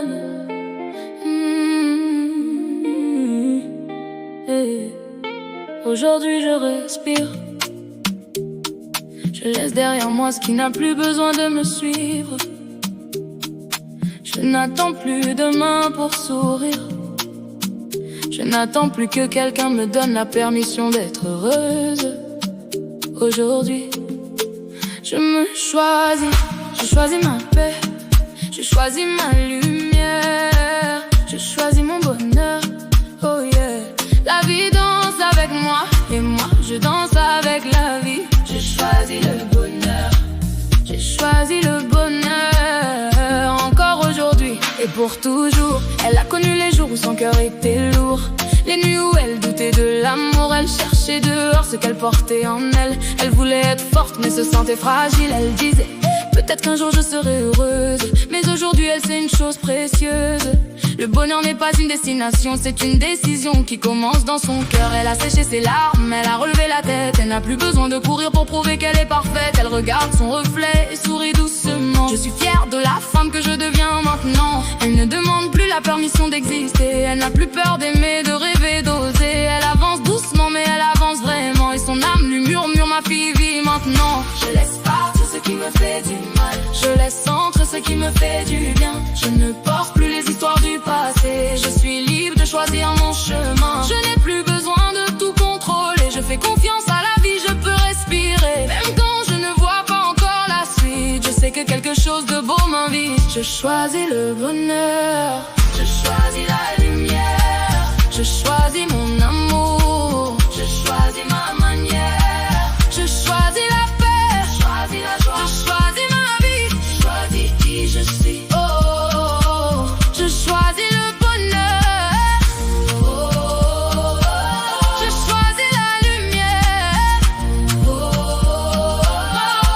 même. Et aujourd'hui je respire. Je laisse derrière moi ce qui n'a plus besoin de me suivre. Je n'attends plus demain pour sourire. Je n'attends plus que quelqu'un me donne la permission d'être heureuse. Aujourd'hui, je me choisis. Je choisis ma paix. Je choisis ma lumière. Je choisis mon bonheur. Oh yeah. La vie danse avec moi et moi je danse avec la vie. J'ai choisi le bonheur. J'ai choisi le bonheur. Encore aujourd'hui et pour toujours. Elle a connu les jours où son cœur était lourd. Les nuits où elle doutait de l'amour. Elle cherchait dehors ce qu'elle portait en elle. Elle voulait être forte mais se sentait fragile. Elle disait peut-être qu'un jour je serai heureuse. Mais aujourd'hui elle sait une chose précieuse. Le bonheur n'est pas une destination, c'est une décision qui commence dans son cœur. Elle a séché ses larmes, elle a relevé la tête. Elle n'a plus besoin de courir pour prouver qu'elle est parfaite. Elle regarde son reflet et sourit doucement. Je suis fière de la femme que je deviens maintenant. Elle ne demande plus la permission d'exister. Elle n'a plus peur d'aimer, de rêver, d'oser. Elle avance doucement mais elle avance vraiment. Et son âme lui murmure ma fille vis maintenant. Je laisse partir ce qui me fait du mal. Je laisse entrer ce qui me fait du bien. Je ne porte plus les histoires du passé. Je suis libre de choisir mon chemin. Je n'ai plus besoin de tout contrôler. Je fais confiance à la vie, je peux respirer. Même quand je ne vois pas encore la suite, je sais que quelque chose de beau m'invite. Je choisis le bonheur. Je choisis la lumière. Je choisis mon amour. Je choisis ma manière. Je choisis la paix. Je choisis la joie. Je choisis ma vie. Je choisis qui je suis. Oh, oh, oh, oh. Je choisis le bonheur. Oh, oh, oh, oh. Je choisis la lumière. Oh, oh, oh, oh.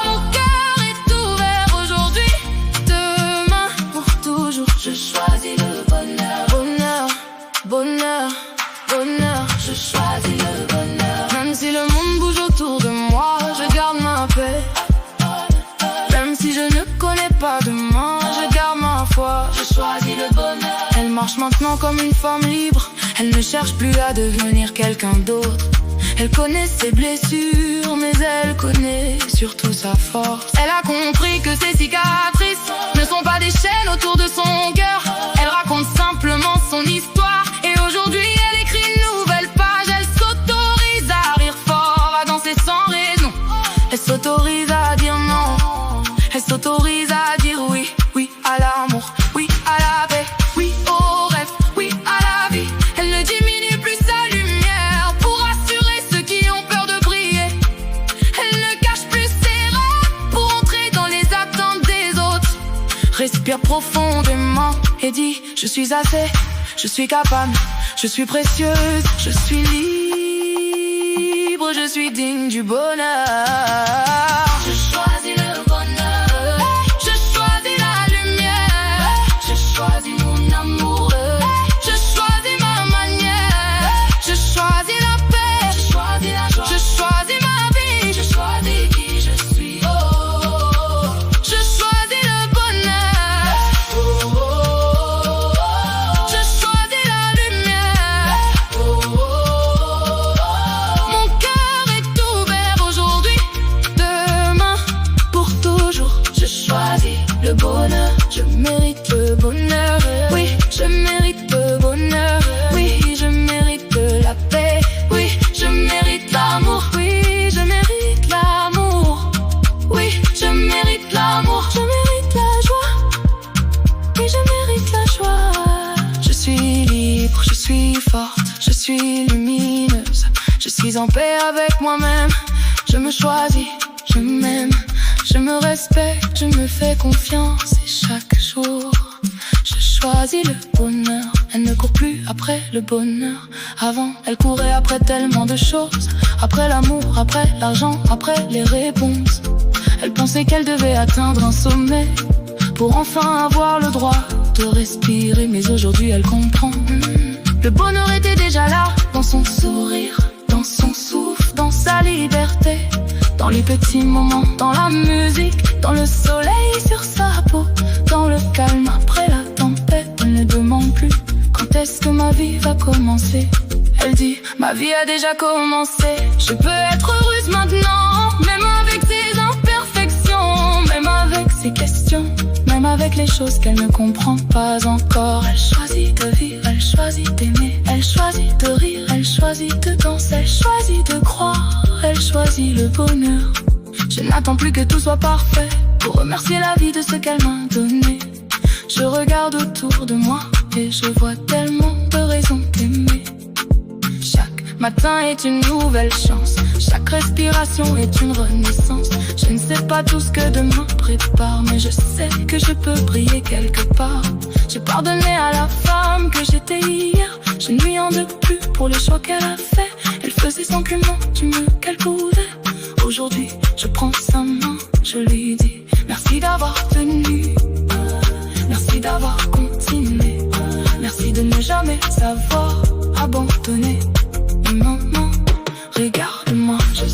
Mon cœur est ouvert aujourd'hui, demain, pour toujours. Je choisis le bonheur. Bonheur, bonheur, bonheur. Je choisis le bonheur. Même si le monde bouge autour de moi, je garde ma paix. Même si je ne connais pas demain, je garde ma foi. Je choisis le bonheur. Elle marche maintenant comme une femme libre. Elle ne cherche plus à devenir quelqu'un d'autre. Elle connaît ses blessures, mais elle connaît surtout sa force. Elle a compris que ses cicatrices ne sont pas des chaînes autour de son cœur. Elle raconte simplement son histoire. Et aujourd'hui elle écrit une nouvelle page. Elle s'autorise à rire fort, à danser sans raison. Elle s'autorise à dire non. Elle s'autorise à dire oui, oui à l'amour, oui à la paix, oui au rêve, oui à la vie. Elle ne diminue plus sa lumière pour assurer ceux qui ont peur de briller. Elle ne cache plus ses rêves pour entrer dans les attentes des autres. Respire profondément et dis je suis assez, je suis capable, je suis précieuse, je suis libre, je suis digne du bonheur. Je choisis le bonheur. Je choisis la lumière. Je choisis mon amour. Je choisis ma manière. Je choisis la paix. Je choisis la joie. Je choisis ma vie. Je choisis qui je suis. Oh, oh, oh. Je choisis le bonheur. Oh, oh, oh, oh. Je choisis la lumière. Oh, oh, oh, oh. Mon cœur est ouvert aujourd'hui, demain, pour toujours. Je choisis le bonheur. Je mérite le bonheur. Oui, je mérite le bonheur. Oui, je mérite la paix. Oui, je mérite l'amour. Oui, je mérite l'amour. Oui, je mérite l'amour. Je mérite la joie. Oui, je mérite la joie. Je suis libre, je suis forte, je suis lumineuse. Je suis en paix avec moi-même. Je me choisis, je m'aime, je me respecte, je me fais confiance. Et chaque jour, je choisis le bonheur. Elle ne court plus après le bonheur. Avant, elle courait après tellement de choses. Après l'amour, après l'argent, après les réponses. Elle pensait qu'elle devait atteindre un sommet pour enfin avoir le droit de respirer. Mais aujourd'hui elle comprend. Le bonheur était déjà là, dans son sourire, dans son souffle, dans sa liberté. Dans les petits moments, dans la musique, dans le soleil sur sa peau, dans le calme après la tempête. Ma vie a déjà commencé. Je peux être heureuse maintenant, même avec ses imperfections, même avec ses questions, même avec les choses qu'elle ne comprend pas encore. Elle choisit de vivre, elle choisit d'aimer, elle choisit de rire, elle choisit de danser, elle choisit de croire, elle choisit le bonheur. Je n'attends plus que tout soit parfait pour remercier la vie de ce qu'elle m'a donné. Je regarde autour de moi et je vois tellement de raisons d'aimer. Chaque matin est une nouvelle chance, chaque respiration est une renaissance. Je ne sais pas tout ce que demain prépare, mais je sais que je peux briller quelque part. J'ai pardonné à la femme que j'étais hier, je ne lui en veux plus pour les choix qu'elle a fait. Elle faisait son piment du mieux qu'elle pouvait. Aujourd'hui, je prends sa main, je lui dis merci d'avoir tenu, merci d'avoir continué, merci de ne jamais savoir abandonner. Et maman, regarde-moi, je